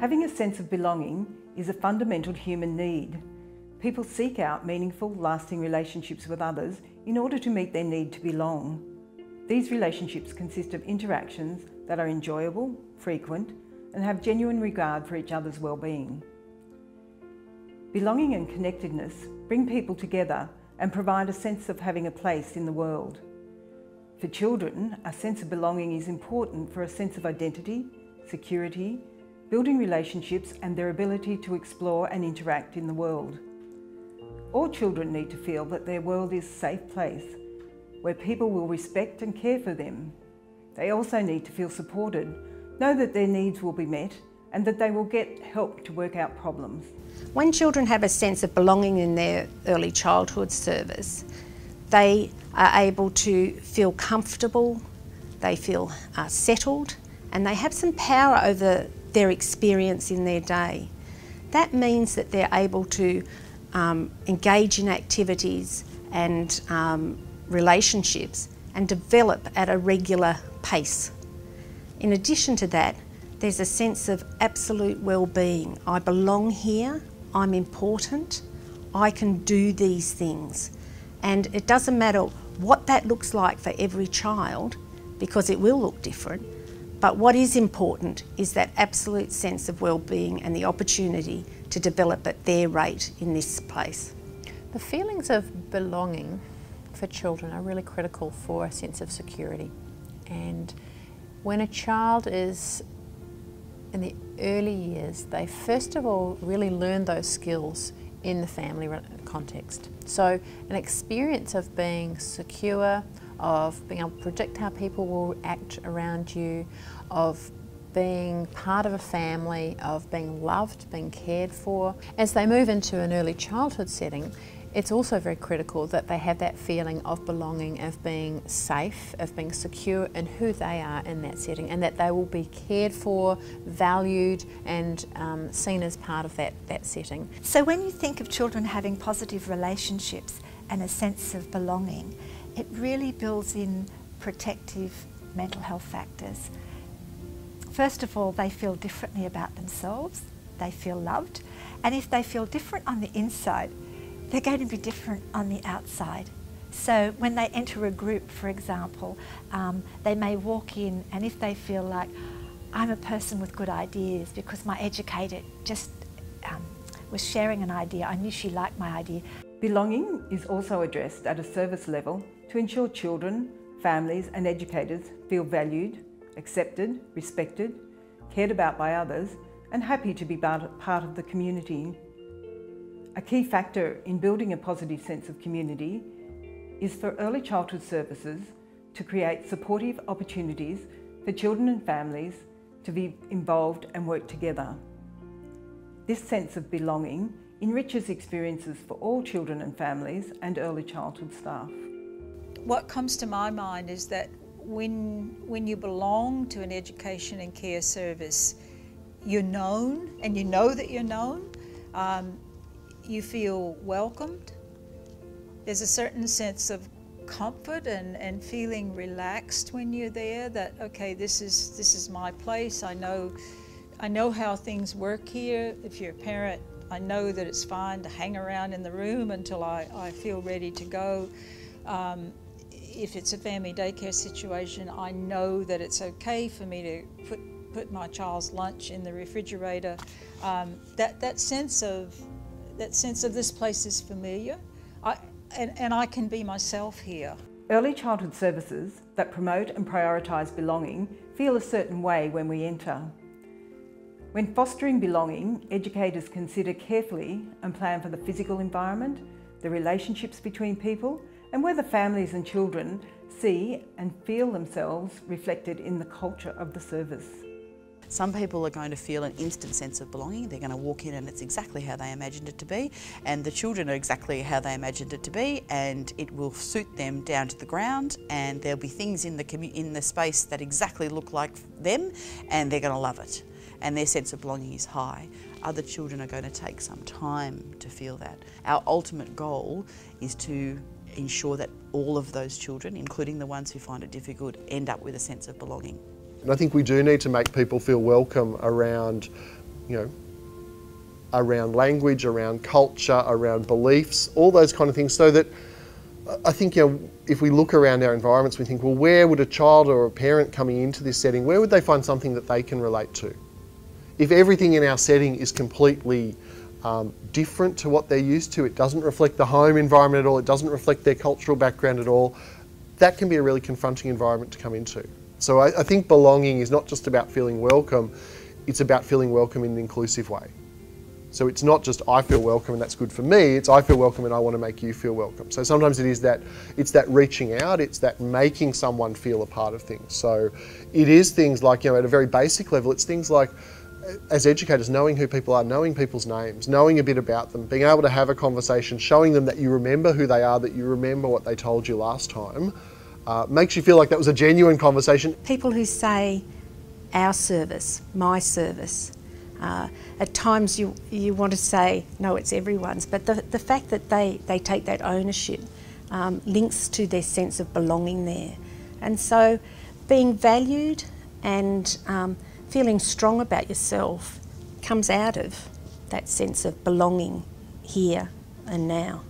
Having a sense of belonging is a fundamental human need. People seek out meaningful, lasting relationships with others in order to meet their need to belong. These relationships consist of interactions that are enjoyable, frequent, and have genuine regard for each other's well-being. Belonging and connectedness bring people together and provide a sense of having a place in the world. For children, a sense of belonging is important for a sense of identity, security, building relationships and their ability to explore and interact in the world. All children need to feel that their world is a safe place where people will respect and care for them. They also need to feel supported, know that their needs will be met and that they will get help to work out problems. When children have a sense of belonging in their early childhood service, they are able to feel comfortable, they feel settled, and they have some power over their experience in their day. That means that they're able to engage in activities and relationships and develop at a regular pace. In addition to that, there's a sense of absolute well-being. I belong here, I'm important, I can do these things. And it doesn't matter what that looks like for every child, because it will look different, but what is important is that absolute sense of well-being and the opportunity to develop at their rate in this place. The feelings of belonging for children are really critical for a sense of security. And when a child is in the early years, they first of all really learn those skills in the family context. So an experience of being secure, of being able to predict how people will act around you, of being part of a family, of being loved, being cared for. As they move into an early childhood setting, it's also very critical that they have that feeling of belonging, of being safe, of being secure in who they are in that setting, and that they will be cared for, valued and seen as part of that setting. So when you think of children having positive relationships and a sense of belonging, it really builds in protective mental health factors. First of all, they feel differently about themselves, they feel loved, and if they feel different on the inside, they're going to be different on the outside. So when they enter a group, for example, they may walk in, and if they feel like, I'm a person with good ideas because my educator just was sharing an idea, I knew she liked my idea. Belonging is also addressed at a service level to ensure children, families and educators feel valued, accepted, respected, cared about by others and happy to be part of the community. A key factor in building a positive sense of community is for early childhood services to create supportive opportunities for children and families to be involved and work together. This sense of belonging enriches experiences for all children and families and early childhood staff. What comes to my mind is that when you belong to an education and care service, you're known and you know that you're known. You feel welcomed. There's a certain sense of comfort and feeling relaxed when you're there, that okay, this is my place. I know how things work here. If you're a parent, I know that it's fine to hang around in the room until I feel ready to go. If it's a family daycare situation, I know that it's okay for me to put my child's lunch in the refrigerator. That sense of this place is familiar, and I can be myself here. Early childhood services that promote and prioritise belonging feel a certain way when we enter. When fostering belonging, educators consider carefully and plan for the physical environment, the relationships between people, and whether families and children see and feel themselves reflected in the culture of the service. Some people are going to feel an instant sense of belonging. They're going to walk in and it's exactly how they imagined it to be, and the children are exactly how they imagined it to be, and it will suit them down to the ground, and there'll be things in the space that exactly look like them, and they're going to love it, and their sense of belonging is high. Other children are going to take some time to feel that. Our ultimate goal is to ensure that all of those children, including the ones who find it difficult, end up with a sense of belonging. And I think we do need to make people feel welcome around, around language, around culture, around beliefs, all those kind of things, so that I think, if we look around our environments, we think, well, where would a child or a parent coming into this setting, where would they find something that they can relate to? If everything in our setting is completely different to what they're used to, it doesn't reflect the home environment at all, it doesn't reflect their cultural background at all, that can be a really confronting environment to come into. So I think belonging is not just about feeling welcome, it's about feeling welcome in an inclusive way. So it's not just I feel welcome and that's good for me, it's I feel welcome and I want to make you feel welcome. So sometimes it's that reaching out, it's that making someone feel a part of things. So it is things like, at a very basic level, it's things like, as educators, knowing who people are, knowing people's names, knowing a bit about them, being able to have a conversation, showing them that you remember who they are, that you remember what they told you last time, makes you feel like that was a genuine conversation. People who say, our service, my service, at times you want to say, no, it's everyone's, but the fact that they take that ownership links to their sense of belonging there. And so being valued and feeling strong about yourself comes out of that sense of belonging here and now.